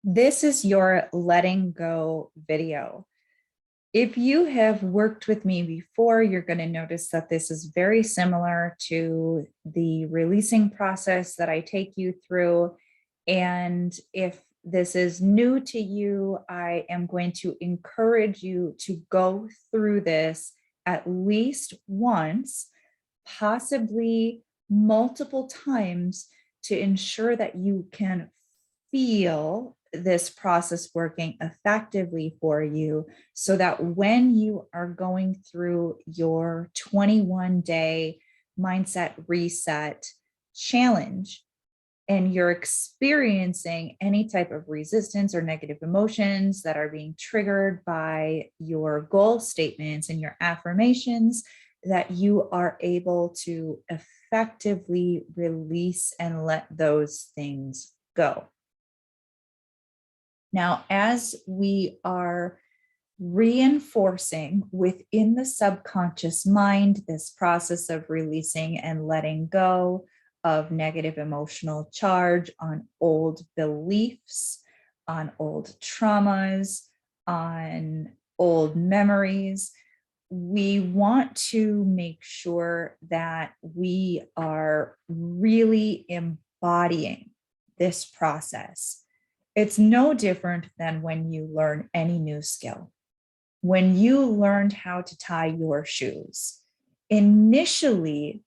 This is your letting go video. If you have worked with me before, you're going to notice that this is very similar to the releasing process that I take you through. And if this is new to you, I am going to encourage you to go through this at least once, possibly multiple times, to ensure that you can feel this process working effectively for you, so that when you are going through your 21-day mindset reset challenge and you're experiencing any type of resistance or negative emotions that are being triggered by your goal statements and your affirmations, that you are able to effectively release and let those things go. Now, as we are reinforcing within the subconscious mind this process of releasing and letting go of negative emotional charge on old beliefs, on old traumas, on old memories, we want to make sure that we are really embodying this process. It's no different than when you learn any new skill. When you learned how to tie your shoes, initially,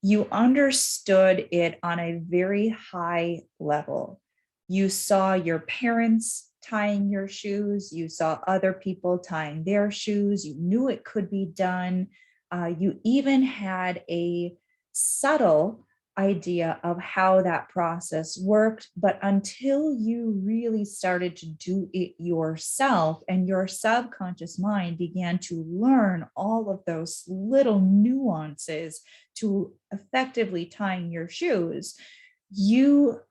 you understood it on a very high level. You saw your parents tying your shoes. You saw other people tying their shoes. You knew it could be done. You even had a subtle idea of how that process worked, but until you really started to do it yourself and your subconscious mind began to learn all of those little nuances to effectively tying your shoes, you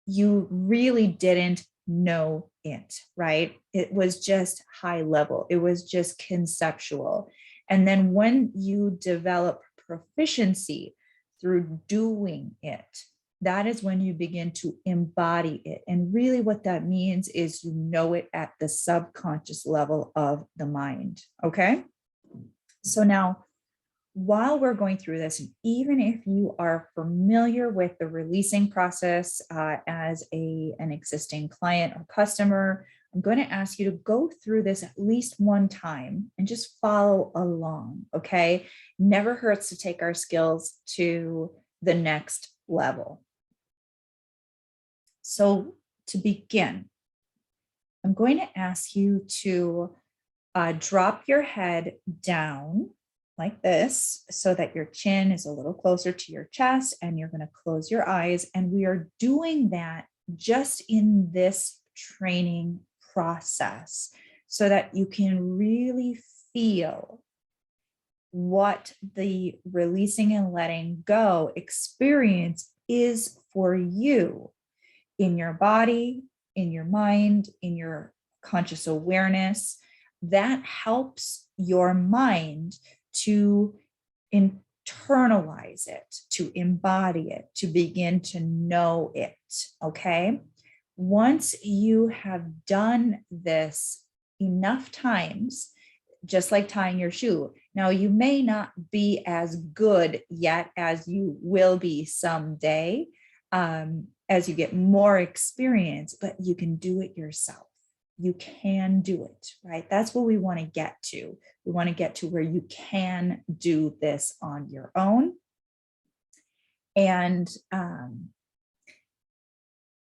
really didn't know it, right? It was just high level. It was just conceptual. And then when you develop proficiency through doing it, that is when you begin to embody it. And really what that means is you know it at the subconscious level of the mind. Okay. So now, while we're going through this, and even if you are familiar with the releasing process as an existing client or customer, I'm going to ask you to go through this at least one time and just follow along, okay? Never hurts to take our skills to the next level. So to begin, I'm going to ask you to drop your head down like this so that your chin is a little closer to your chest, and you're going to close your eyes. And we are doing that just in this training process so that you can really feel what the releasing and letting go experience is for you in your body, in your mind, in your conscious awareness. That helps your mind to internalize it, to embody it, to begin to know it, okay? Once you have done this enough times, just like tying your shoe, now you may not be as good yet as you will be someday as you get more experience, but you can do it yourself. You can do it, right? That's what we want to get to. We want to get to where you can do this on your own. And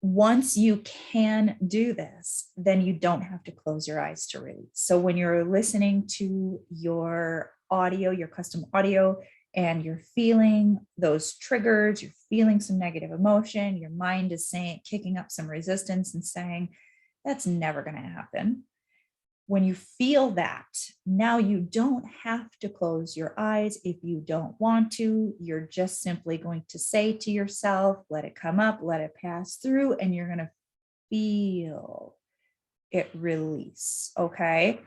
once you can do this, then you don't have to close your eyes to release. So when you're listening to your audio, your custom audio, and you're feeling those triggers, you're feeling some negative emotion, your mind is saying, kicking up some resistance and saying, that's never going to happen. When you feel that, now you don't have to close your eyes if you don't want to. You're just simply going to say to yourself, let it come up, let it pass through, and you're going to feel it release, okay?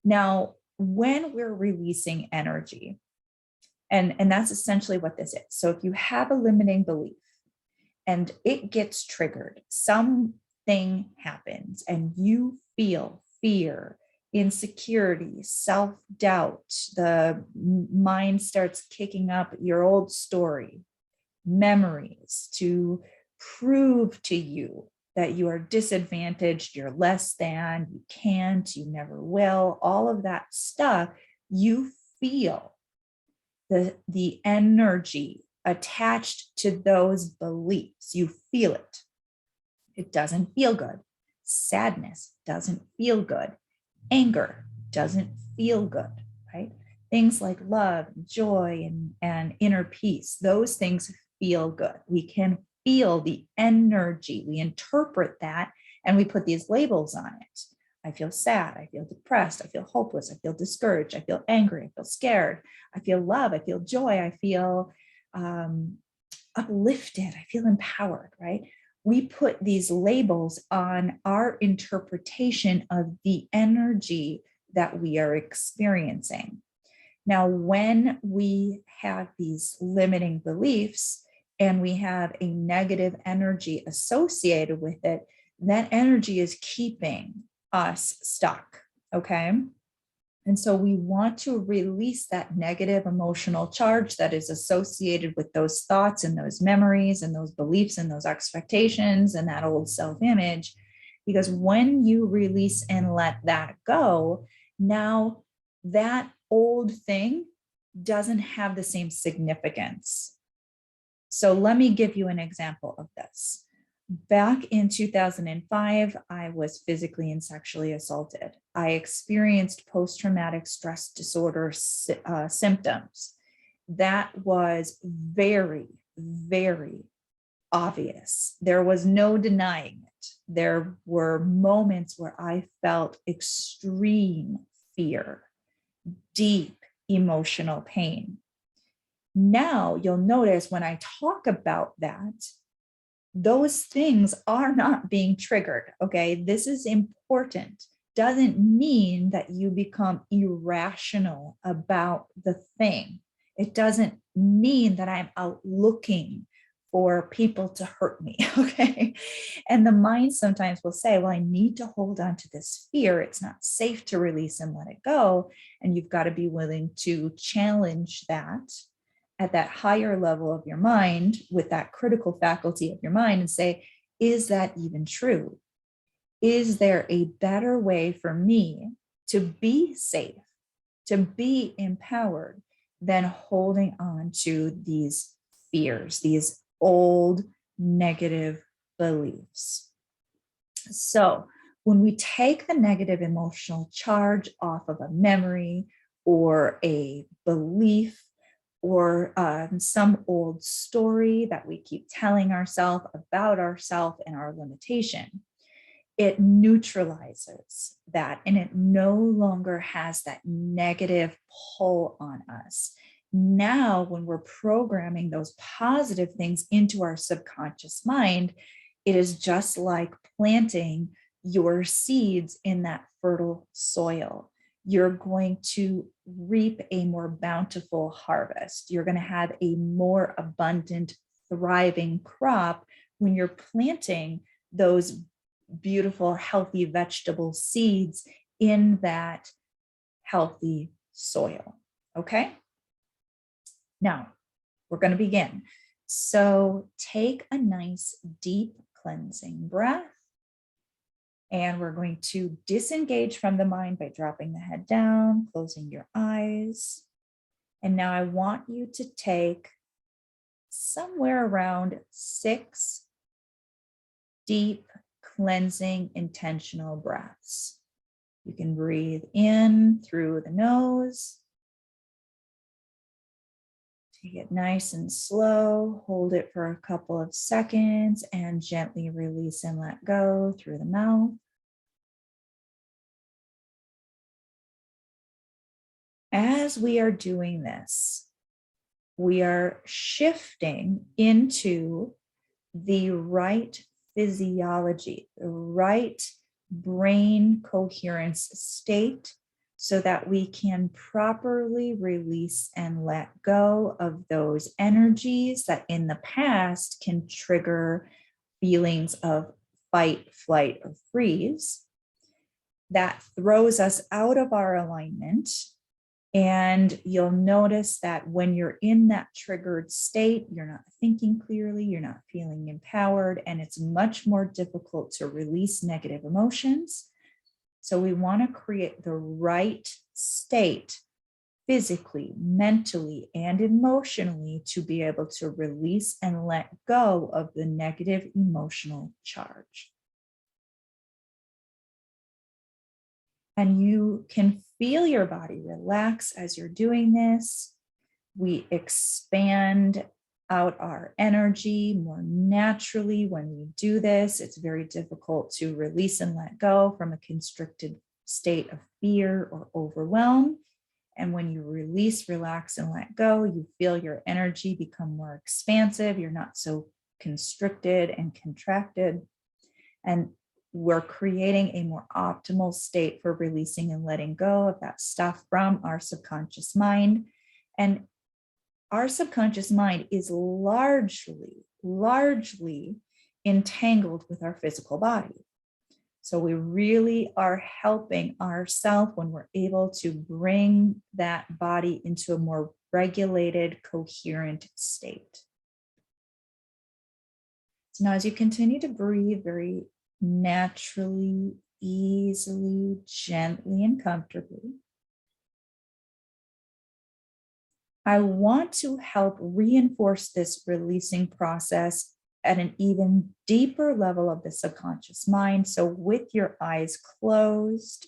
Now, when we're releasing energy, and that's essentially what this is. So if you have a limiting belief and it gets triggered, something thing happens and you feel fear, insecurity, self-doubt, the mind starts kicking up your old story, memories to prove to you that you are disadvantaged, you're less than, you can't, you never will, all of that stuff, you feel the energy attached to those beliefs. You feel it. It doesn't feel good. Sadness doesn't feel good. Anger doesn't feel good, right? Things like love, joy, and inner peace, those things feel good. We can feel the energy. We interpret that and we put these labels on it. I feel sad. I feel depressed. I feel hopeless. I feel discouraged. I feel angry. I feel scared. I feel love. I feel joy. I feel uplifted. I feel empowered, right? We put these labels on our interpretation of the energy that we are experiencing. Now, when we have these limiting beliefs and we have a negative energy associated with it, that energy is keeping us stuck, okay? And so we want to release that negative emotional charge that is associated with those thoughts and those memories and those beliefs and those expectations and that old self-image. Because when you release and let that go, now that old thing doesn't have the same significance. So let me give you an example of this. Back in 2005, I was physically and sexually assaulted. I experienced post-traumatic stress disorder symptoms. That was very, very obvious. There was no denying it. There were moments where I felt extreme fear, deep emotional pain. Now you'll notice when I talk about that, those things are not being triggered, okay? This is important. Doesn't mean that you become irrational about the thing. It doesn't mean that I'm out looking for people to hurt me, okay? And the mind sometimes will say, well, I need to hold on to this fear. It's not safe to release and let it go. And you've got to be willing to challenge that at that higher level of your mind with that critical faculty of your mind and say, is that even true? Is there a better way for me to be safe, to be empowered than holding on to these fears, these old negative beliefs? So when we take the negative emotional charge off of a memory or a belief, or some old story that we keep telling ourselves about ourselves and our limitation, it neutralizes that and it no longer has that negative pull on us. Now, when we're programming those positive things into our subconscious mind, it is just like planting your seeds in that fertile soil. You're going to reap a more bountiful harvest. You're going to have a more abundant, thriving crop when you're planting those beautiful, healthy vegetable seeds in that healthy soil. Okay? Now, we're going to begin. So take a nice, deep, cleansing breath. And we're going to disengage from the mind by dropping the head down, closing your eyes. And now I want you to take somewhere around 6 deep, cleansing, intentional breaths. You can breathe in through the nose. Take it nice and slow, hold it for a couple of seconds and gently release and let go through the mouth. As we are doing this, we are shifting into the right physiology, the right brain coherence state, so that we can properly release and let go of those energies that in the past can trigger feelings of fight, flight, or freeze, that throws us out of our alignment. And you'll notice that when you're in that triggered state, you're not thinking clearly, you're not feeling empowered, and it's much more difficult to release negative emotions. So we want to create the right state physically, mentally, and emotionally to be able to release and let go of the negative emotional charge. And you can feel your body relax as you're doing this. We expand out our energy more naturally when we do this. It's very difficult to release and let go from a constricted state of fear or overwhelm. And when you release, relax, and let go, you feel your energy become more expansive. You're not so constricted and contracted. And we're creating a more optimal state for releasing and letting go of that stuff from our subconscious mind. And our subconscious mind is largely entangled with our physical body. So we really are helping ourselves when we're able to bring that body into a more regulated, coherent state. So now as you continue to breathe very naturally, easily, gently, and comfortably, I want to help reinforce this releasing process at an even deeper level of the subconscious mind. So with your eyes closed,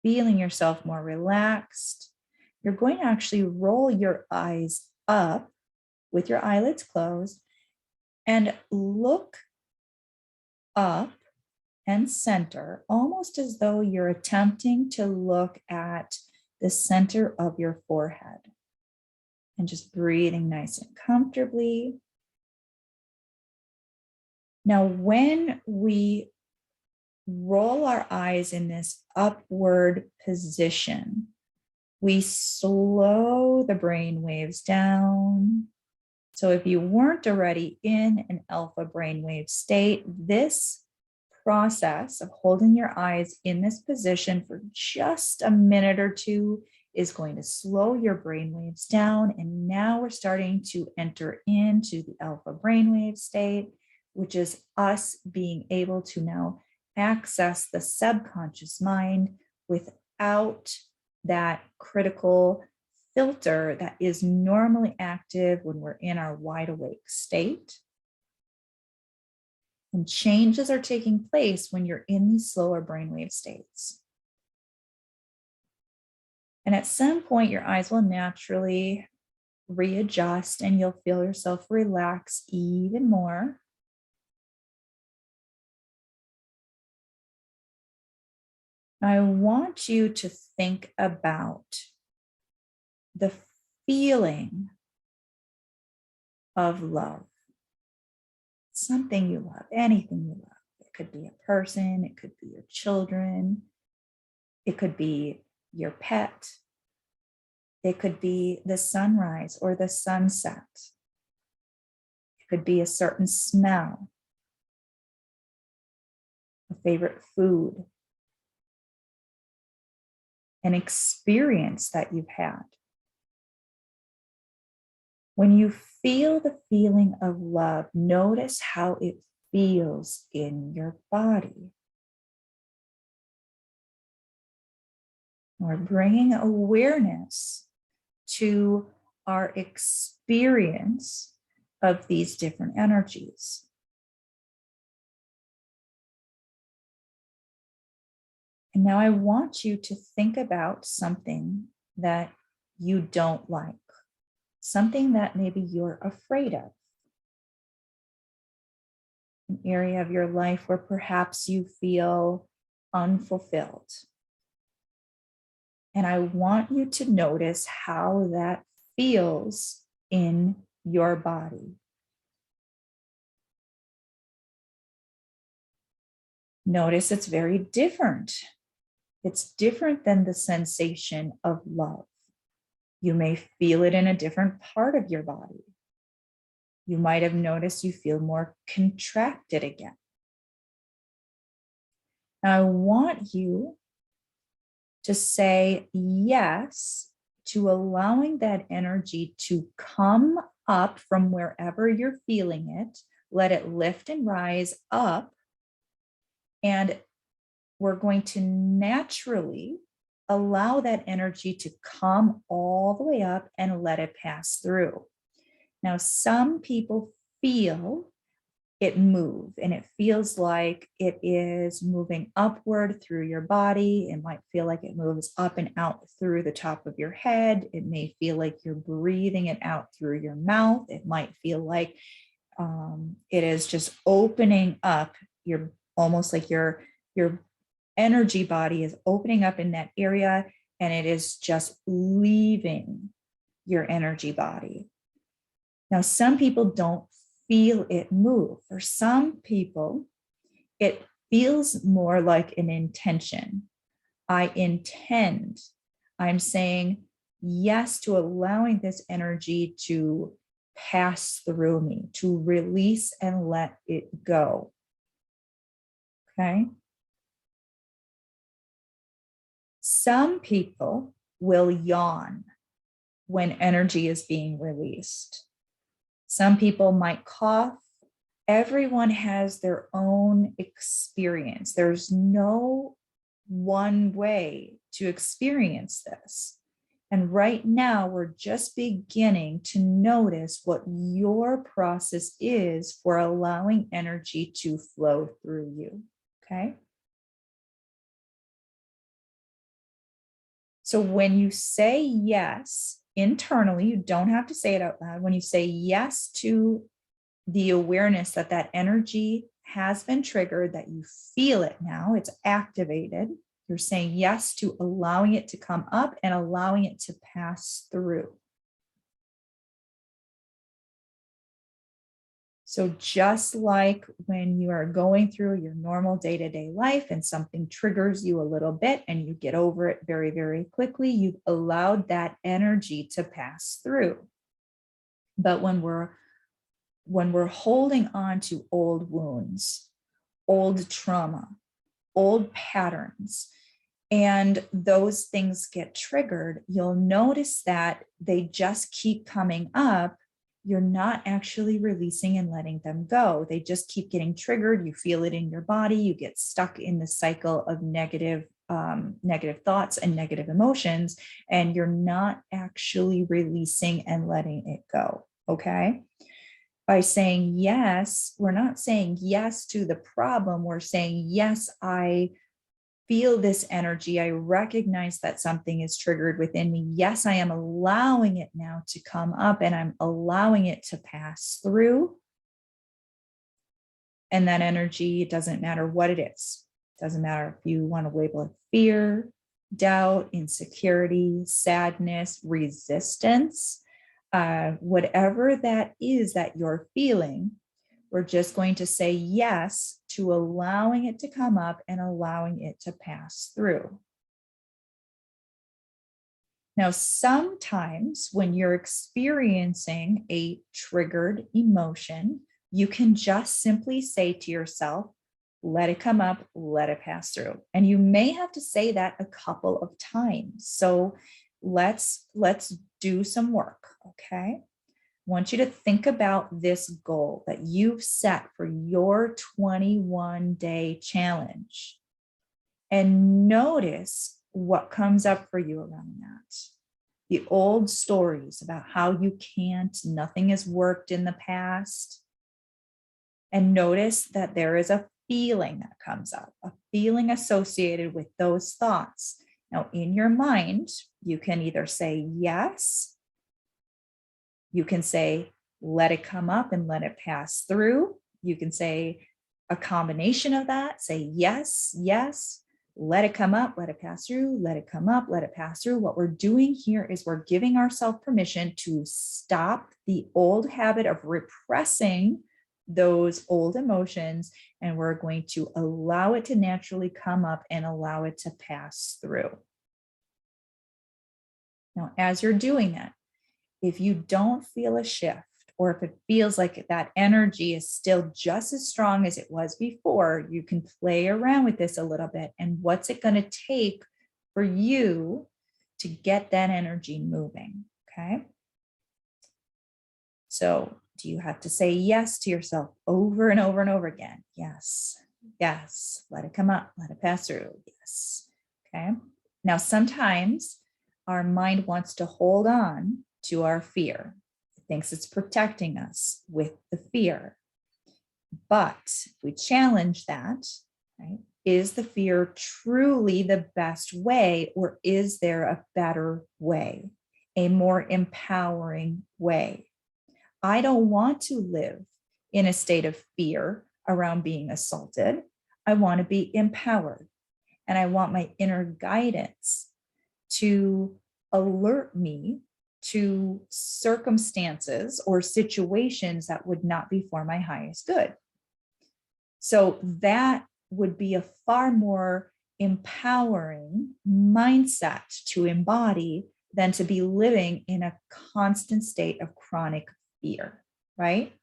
feeling yourself more relaxed, you're going to actually roll your eyes up with your eyelids closed and look up and center, almost as though you're attempting to look at the center of your forehead. And just breathing nice and comfortably. Now, when we roll our eyes in this upward position, we slow the brain waves down. So if you weren't already in an alpha brainwave state, this process of holding your eyes in this position for just a minute or two is going to slow your brainwaves down. And now we're starting to enter into the alpha brainwave state, which is us being able to now access the subconscious mind without that critical filter that is normally active when we're in our wide awake state. And changes are taking place when you're in these slower brainwave states. And at some point, your eyes will naturally readjust and you'll feel yourself relax even more. I want you to think about the feeling of love. Something you love, anything you love. It could be a person, it could be your children, it could be your pet, it could be the sunrise or the sunset. It could be a certain smell, a favorite food, an experience that you've had. When you feel the feeling of love, notice how it feels in your body. We're bringing awareness to our experience of these different energies. And now I want you to think about something that you don't like. Something that maybe you're afraid of. An area of your life where perhaps you feel unfulfilled. And I want you to notice how that feels in your body. Notice it's very different. It's different than the sensation of love. You may feel it in a different part of your body. You might have noticed you feel more contracted again. Now, I want you to say yes to allowing that energy to come up from wherever you're feeling it. Let it lift and rise up. And we're going to naturally allow that energy to come all the way up and let it pass through. Now, some people feel it move and it feels like it is moving upward through your body. It might feel like it moves up and out through the top of your head. It may feel like you're breathing it out through your mouth. It might feel like it is just opening up. You're almost like your energy body is opening up in that area, and it is just leaving your energy body. Now, some people don't feel it move. For some people, it feels more like an intention. I intend. I'm saying yes to allowing this energy to pass through me, to release and let it go. Okay. Some people will yawn when energy is being released. Some people might cough. Everyone has their own experience. There's no one way to experience this. And right now, we're just beginning to notice what your process is for allowing energy to flow through you. Okay. So when you say yes internally, you don't have to say it out loud. When you say yes to the awareness that that energy has been triggered, that you feel it now, it's activated. You're saying yes to allowing it to come up and allowing it to pass through. So just like when you are going through your normal day-to-day life and something triggers you a little bit and you get over it very, very quickly, you've allowed that energy to pass through. But when we're holding on to old wounds, old trauma, old patterns, and those things get triggered, you'll notice that they just keep coming up. You're not actually releasing and letting them go. They just keep getting triggered. You feel it in your body. You get stuck in the cycle of negative thoughts and negative emotions, and you're not actually releasing and letting it go. Okay. By saying yes, we're not saying yes to the problem. We're saying, yes, I feel this energy. I recognize that something is triggered within me. Yes, I am allowing it now to come up and I'm allowing it to pass through. And that energy, it doesn't matter what it is. It doesn't matter if you want to label it fear, doubt, insecurity, sadness, resistance, whatever that is that you're feeling. We're just going to say yes to allowing it to come up and allowing it to pass through. Now, sometimes when you're experiencing a triggered emotion, you can just simply say to yourself, let it come up, let it pass through. And you may have to say that a couple of times. So let's do some work, okay? I want you to think about this goal that you've set for your 21-day challenge and notice what comes up for you around that. The old stories about how you can't, nothing has worked in the past. And notice that there is a feeling that comes up, a feeling associated with those thoughts. Now, in your mind, you can either say yes, you can say, let it come up and let it pass through. You can say a combination of that, say yes, yes, let it come up, let it pass through, let it come up, let it pass through. What we're doing here is we're giving ourselves permission to stop the old habit of repressing those old emotions, and we're going to allow it to naturally come up and allow it to pass through. Now, as you're doing that, if you don't feel a shift or if it feels like that energy is still just as strong as it was before, you can play around with this a little bit. And what's it going to take for you to get that energy moving? Okay. So do you have to say yes to yourself over and over and over again? Yes. Yes. Let it come up. Let it pass through. Yes. Okay. Now, sometimes our mind wants to hold on to our fear. It thinks it's protecting us with the fear. But if we challenge that, right? Is the fear truly the best way, or is there a better way, a more empowering way? I don't want to live in a state of fear around being assaulted. I want to be empowered, and I want my inner guidance to alert me to circumstances or situations that would not be for my highest good. So that would be a far more empowering mindset to embody than to be living in a constant state of chronic fear, right?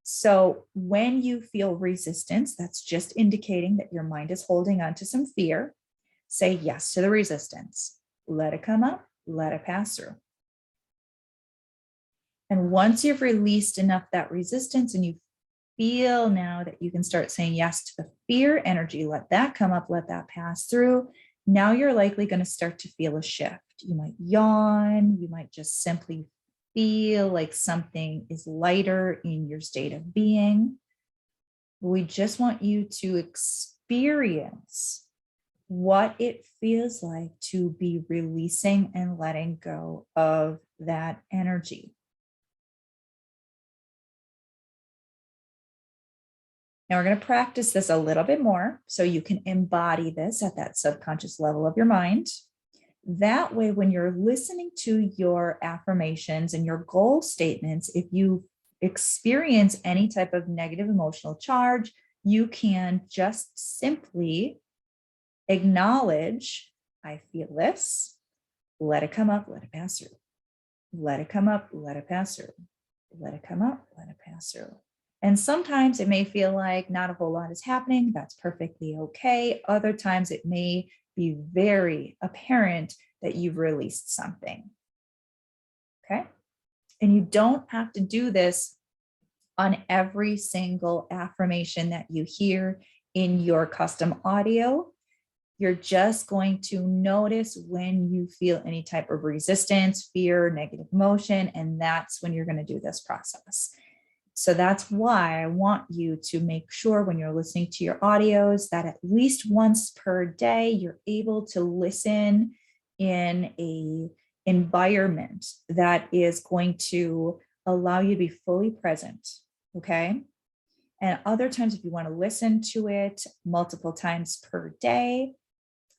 So when you feel resistance, that's just indicating that your mind is holding on to some fear. Say yes to the resistance. Let it come up, let it pass through. And once you've released enough that resistance and you feel now that you can start saying yes to the fear energy, let that come up, let that pass through. Now you're likely going to start to feel a shift. You might yawn, you might just simply feel like something is lighter in your state of being. We just want you to experience what it feels like to be releasing and letting go of that energy. Now we're going to practice this a little bit more so you can embody this at that subconscious level of your mind. That way, when you're listening to your affirmations and your goal statements, if you experience any type of negative emotional charge, you can just simply acknowledge, I feel this, let it come up, let it pass through. Let it come up, let it pass through. Let it come up, let it pass through. And sometimes it may feel like not a whole lot is happening. That's perfectly okay. Other times it may be very apparent that you've released something. Okay. And you don't have to do this on every single affirmation that you hear in your custom audio. You're just going to notice when you feel any type of resistance, fear, negative emotion, and that's when you're going to do this process. So that's why I want you to make sure when you're listening to your audios that at least once per day, you're able to listen in a environment that is going to allow you to be fully present. Okay. And other times, if you want to listen to it multiple times per day,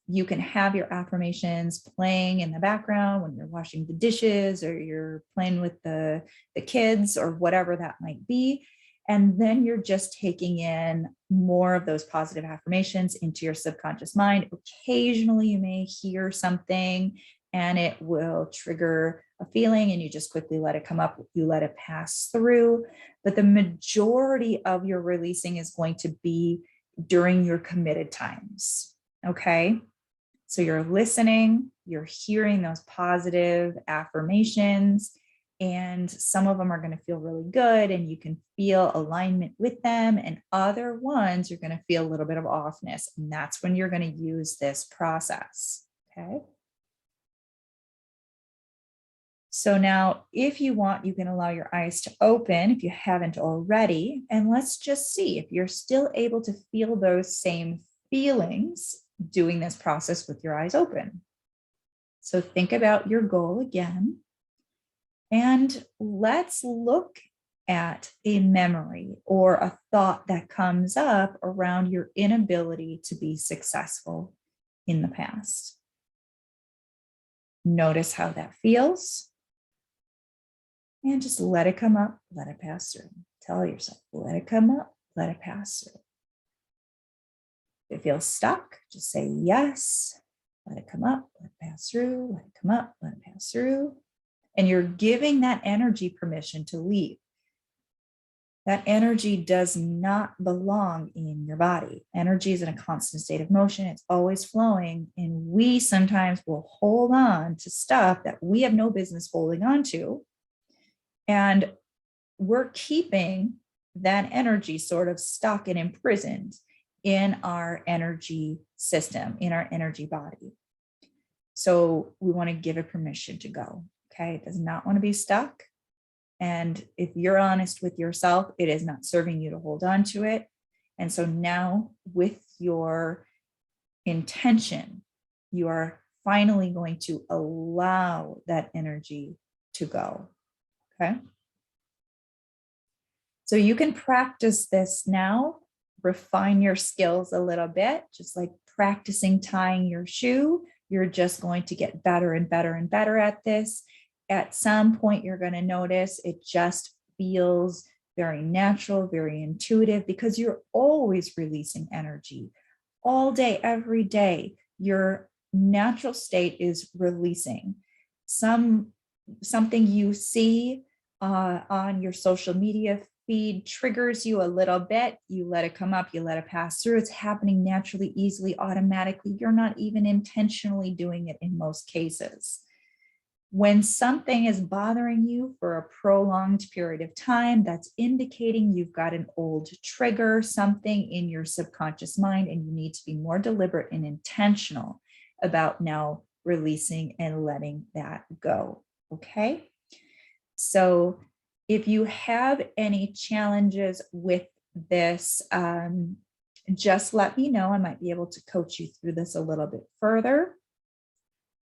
you can have your affirmations playing in the background when you're washing the dishes or you're playing with the kids or whatever that might be. And then you're just taking in more of those positive affirmations into your subconscious mind. Occasionally you may hear something and it will trigger a feeling and you just quickly let it come up. You let it pass through. But the majority of your releasing is going to be during your committed times. Okay. So you're listening, you're hearing those positive affirmations, and some of them are going to feel really good and you can feel alignment with them. And other ones, you're going to feel a little bit of offness. And that's when you're going to use this process. Okay. So now if you want, you can allow your eyes to open if you haven't already. And let's just see if you're still able to feel those same feelings doing this process with your eyes open. So think about your goal again. And let's look at a memory or a thought that comes up around your inability to be successful in the past. Notice how that feels. And just let it come up, let it pass through. Tell yourself, let it come up, let it pass through. If it feels stuck, just say yes. Let it come up, let it pass through, let it come up, let it pass through. And you're giving that energy permission to leave. That energy does not belong in your body. Energy is in a constant state of motion. It's always flowing. And we sometimes will hold on to stuff that we have no business holding on to. And we're keeping that energy sort of stuck and imprisoned in our energy system, in our energy body. So we want to give it permission to go. Okay. It does not want to be stuck. And if you're honest with yourself, it is not serving you to hold on to it. And so now, with your intention, you are finally going to allow that energy to go. Okay. So you can practice this now, refine your skills a little bit, just like practicing tying your shoe. You're just going to get better and better and better at this. At some point, you're going to notice it just feels very natural, very intuitive, because you're always releasing energy all day, every day. Your natural state is releasing. Something you see on your social media feed triggers you a little bit. You let it come up, you let it pass through. It's happening naturally, easily, automatically. You're not even intentionally doing it in most cases. When something is bothering you for a prolonged period of time, that's indicating you've got an old trigger, something in your subconscious mind, and you need to be more deliberate and intentional about now releasing and letting that go. Okay. So if you have any challenges with this, just let me know. I might be able to coach you through this a little bit further.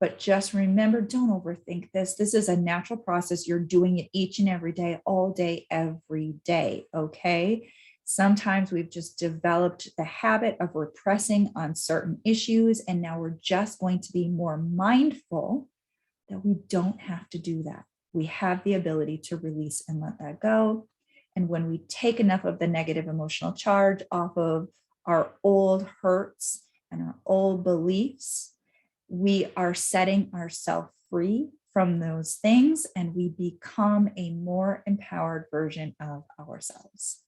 But just remember, don't overthink this. This is a natural process. You're doing it each and every day, all day, every day. Okay. Sometimes we've just developed the habit of repressing on certain issues. And now we're just going to be more mindful that we don't have to do that. We have the ability to release and let that go. And when we take enough of the negative emotional charge off of our old hurts and our old beliefs, we are setting ourselves free from those things, and we become a more empowered version of ourselves.